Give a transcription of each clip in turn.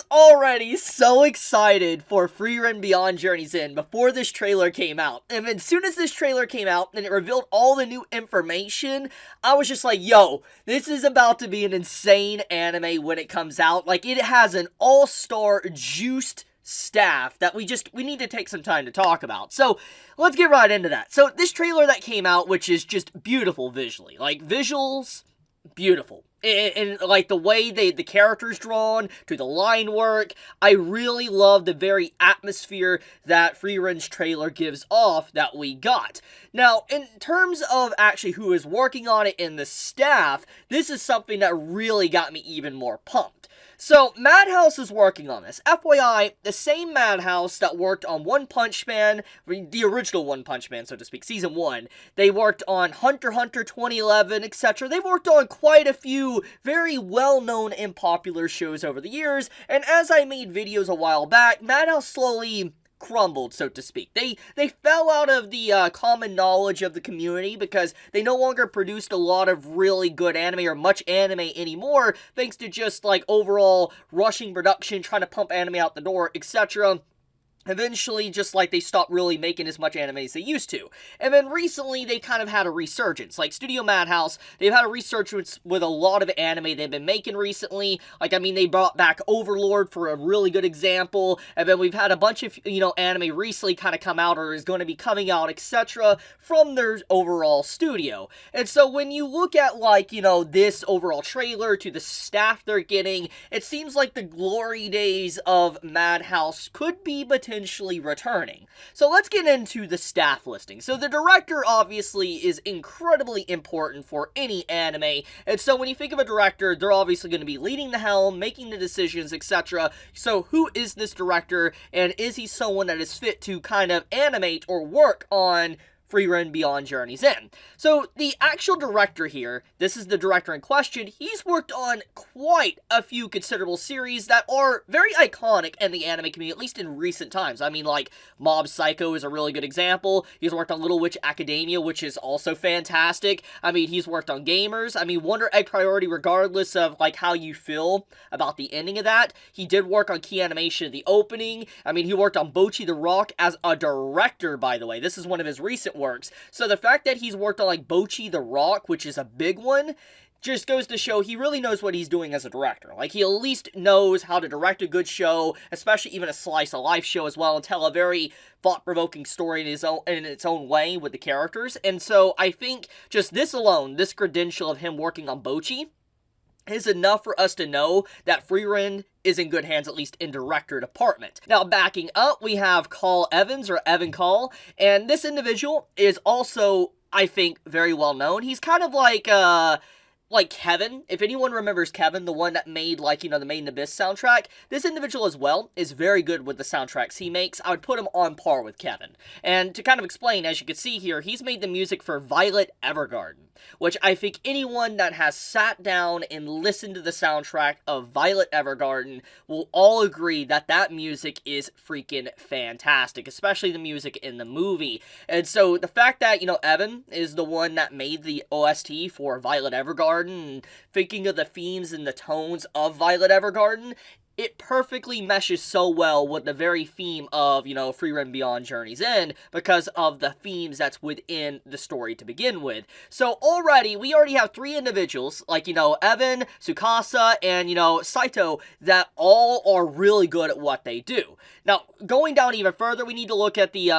was already so excited for Frieren Beyond Journey's End before this trailer came out. And as soon as this trailer came out and it revealed all the new information, I was just like, yo, this is about to be an insane anime when it comes out. Like, it has an all-star juiced staff that we need to take some time to talk about. So, let's get right into that. So, this trailer that came out, which is just beautiful visually. Like, visuals, beautiful. And like the way the characters drawn to the line work, I really love the very atmosphere that Frieren's trailer gives off that we got. Now, in terms of actually who is working on it in the staff, this is something that really got me even more pumped. So, Madhouse is working on this. FYI, the same Madhouse that worked on One Punch Man, the original One Punch Man, so to speak, Season 1. They worked on Hunter x Hunter 2011, etc. They've worked on quite a few very well-known and popular shows over the years, and as I made videos a while back, Madhouse slowly crumbled, so to speak. They fell out of the common knowledge of the community because they no longer produced a lot of really good anime or much anime anymore, thanks to just like overall rushing production, trying to pump anime out the door, etc. Eventually, just like they stopped really making as much anime as they used to. And then recently, they kind of had a resurgence. Like Studio Madhouse, they've had a resurgence with a lot of anime they've been making recently. Like, I mean, they brought back Overlord for a really good example. And then we've had a bunch of, anime recently kind of come out or is going to be coming out, etc. from their overall studio. And so when you look at, like, this overall trailer to the staff they're getting, it seems like the glory days of Madhouse could be potentially returning. So let's get into the staff listing. So the director obviously is incredibly important for any anime, and so when you think of a director, they're obviously going to be leading the helm, making the decisions, etc. So who is this director, and is he someone that is fit to kind of animate or work on Frieren Beyond Journey's End? So, the actual director here, this is the director in question, he's worked on quite a few considerable series that are very iconic in the anime community, at least in recent times. I mean, like, Mob Psycho is a really good example. He's worked on Little Witch Academia, which is also fantastic. I mean, he's worked on Gamers. I mean, Wonder Egg Priority, regardless of, like, how you feel about the ending of that. He did work on key animation of the opening. I mean, he worked on Bocchi the Rock as a director, by the way. This is one of his recent works. So the fact that he's worked on like Bocchi the Rock, which is a big one, just goes to show he really knows what he's doing as a director. Like, he at least knows how to direct a good show, especially even a slice of life show as well, and tell a very thought-provoking story in its own way with the characters. And so I think just this alone, this credential of him working on Bocchi, is enough for us to know that Frieren is in good hands, at least in director department. Now, backing up, we have Call Evans, or Evan Call, and this individual is also, I think, very well known. He's kind of like Kevin. If anyone remembers Kevin, the one that made, the Made in Abyss soundtrack, this individual as well is very good with the soundtracks he makes. I would put him on par with Kevin. And to kind of explain, as you can see here, he's made the music for Violet Evergarden, which I think anyone that has sat down and listened to the soundtrack of Violet Evergarden will all agree that that music is freaking fantastic, especially the music in the movie. And so the fact that, Evan is the one that made the OST for Violet Evergarden, and thinking of the themes and the tones of Violet Evergarden, it perfectly meshes so well with the very theme of, Frieren Beyond Journey's End, because of the themes that's within the story to begin with. So we already have three individuals, like, Evan, Tsukasa, and, Saito, that all are really good at what they do. Now, going down even further, we need to look at the,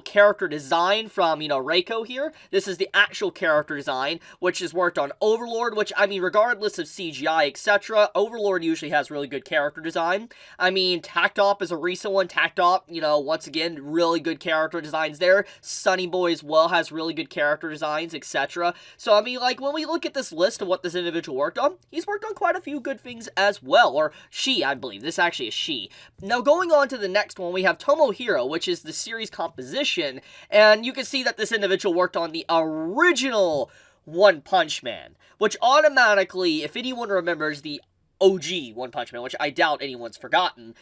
character design from, Reiko here. This is the actual character design, which is worked on Overlord, which, I mean, regardless of CGI, etc., Overlord usually has really good character design. I mean, Tactop is a recent one. Tactop, once again, really good character designs there. Sunny Boy as well has really good character designs, etc. So, I mean, like, when we look at this list of what this individual worked on, he's worked on quite a few good things as well. Or she, I believe. This actually is she. Now, going on to the next one, we have Tomohiro, which is the series composition, and you can see that this individual worked on the original One Punch Man, which automatically, if anyone remembers the OG One Punch Man, which I doubt anyone's forgotten,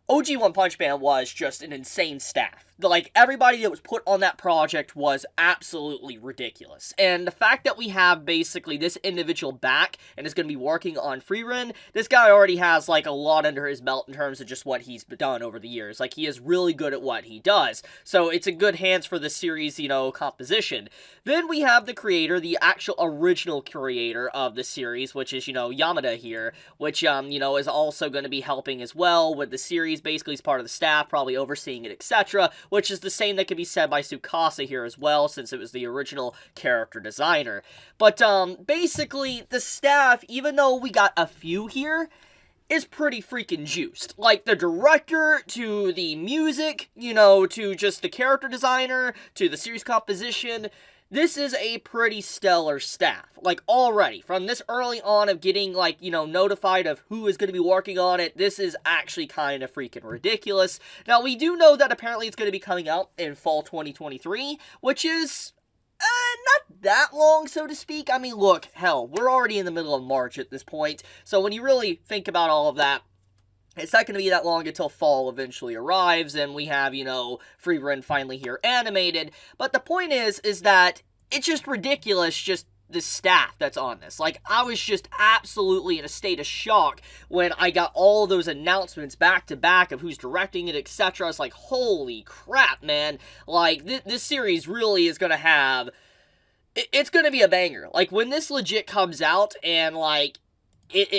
OG One Punch Man was just an insane staff. Like, everybody that was put on that project was absolutely ridiculous. And the fact that we have basically this individual back and is going to be working on Frieren, this guy already has, like, a lot under his belt in terms of just what he's done over the years. Like, he is really good at what he does. So it's in good hands for the series, you know, composition. Then we have the creator, the actual original creator of the series, which is, you know, Yamada here, which, you know, is also going to be helping as well with the series. Basically, he's part of the staff, probably overseeing it, etc., which is the same that can be said by Tsukasa here as well, since it was the original character designer. But, basically, the staff, even though we got a few here, is pretty freaking juiced. Like, the director, to the music, you know, to just the character designer, to the series composition. This is a pretty stellar staff, like, already. From this early on of getting, like, you know, notified of who is going to be working on it, this is actually kind of freaking ridiculous. Now, we do know that apparently it's going to be coming out in fall 2023, which is not that long, so to speak. I mean, look, hell, we're already in the middle of March at this point, so when you really think about all of that, it's not going to be that long until fall eventually arrives, and we have, you know, Frieren finally here animated. But the point is that it's just ridiculous, just the staff that's on this. Like, I was just absolutely in a state of shock when I got all those announcements back to back of who's directing it, etc. It's like, holy crap, man. Like, this series really is going to have... It's going to be a banger. Like, when this legit comes out and, like,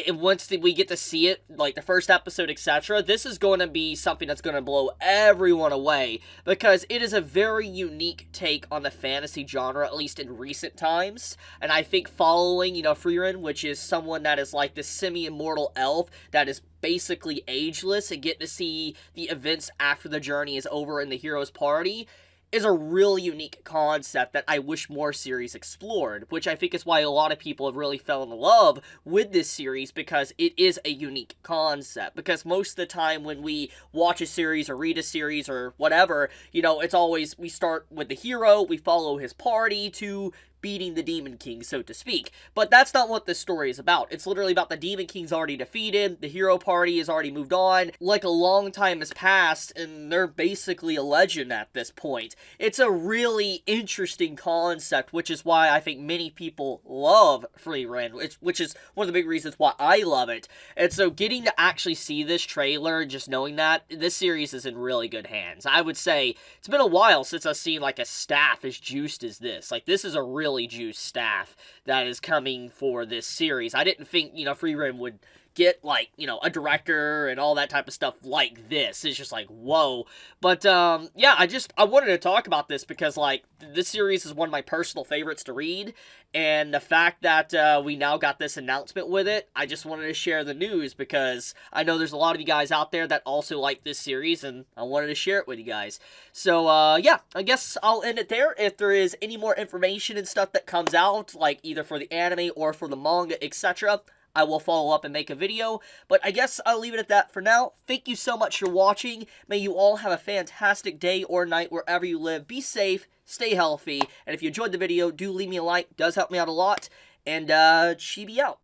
once we get to see it, like the first episode, etc., this is going to be something that's going to blow everyone away, because it is a very unique take on the fantasy genre, at least in recent times. And I think following, you know, Frieren, which is someone that is like this semi-immortal elf that is basically ageless, and get to see the events after the journey is over in the hero's party, is a really unique concept that I wish more series explored, which I think is why a lot of people have really fell in love with this series, because it is a unique concept. Because most of the time when we watch a series or read a series or whatever, you know, it's always, we start with the hero, we follow his party to beating the Demon King, so to speak. But that's not what this story is about. It's literally about the Demon King's already defeated, the hero party has already moved on, like a long time has passed, and they're basically a legend at this point. It's a really interesting concept, which is why I think many people love Frieren, which is one of the big reasons why I love it. And so getting to actually see this trailer, just knowing that, this series is in really good hands. I would say, it's been a while since I've seen like a staff as juiced as this. Like, this is a really juiced staff that is coming for this series. I didn't think, you know, Frieren would get, like, you know, a director and all that type of stuff like this. It's just like, whoa. But, yeah, I wanted to talk about this because, like, this series is one of my personal favorites to read, and the fact that, we now got this announcement with it, I just wanted to share the news because I know there's a lot of you guys out there that also like this series, and I wanted to share it with you guys. So, yeah, I guess I'll end it there. If there is any more information and stuff that comes out, like, either for the anime or for the manga, etc., I will follow up and make a video, but I guess I'll leave it at that for now. Thank you so much for watching. May you all have a fantastic day or night wherever you live. Be safe, stay healthy, and if you enjoyed the video, do leave me a like. It does help me out a lot, and Chibi out.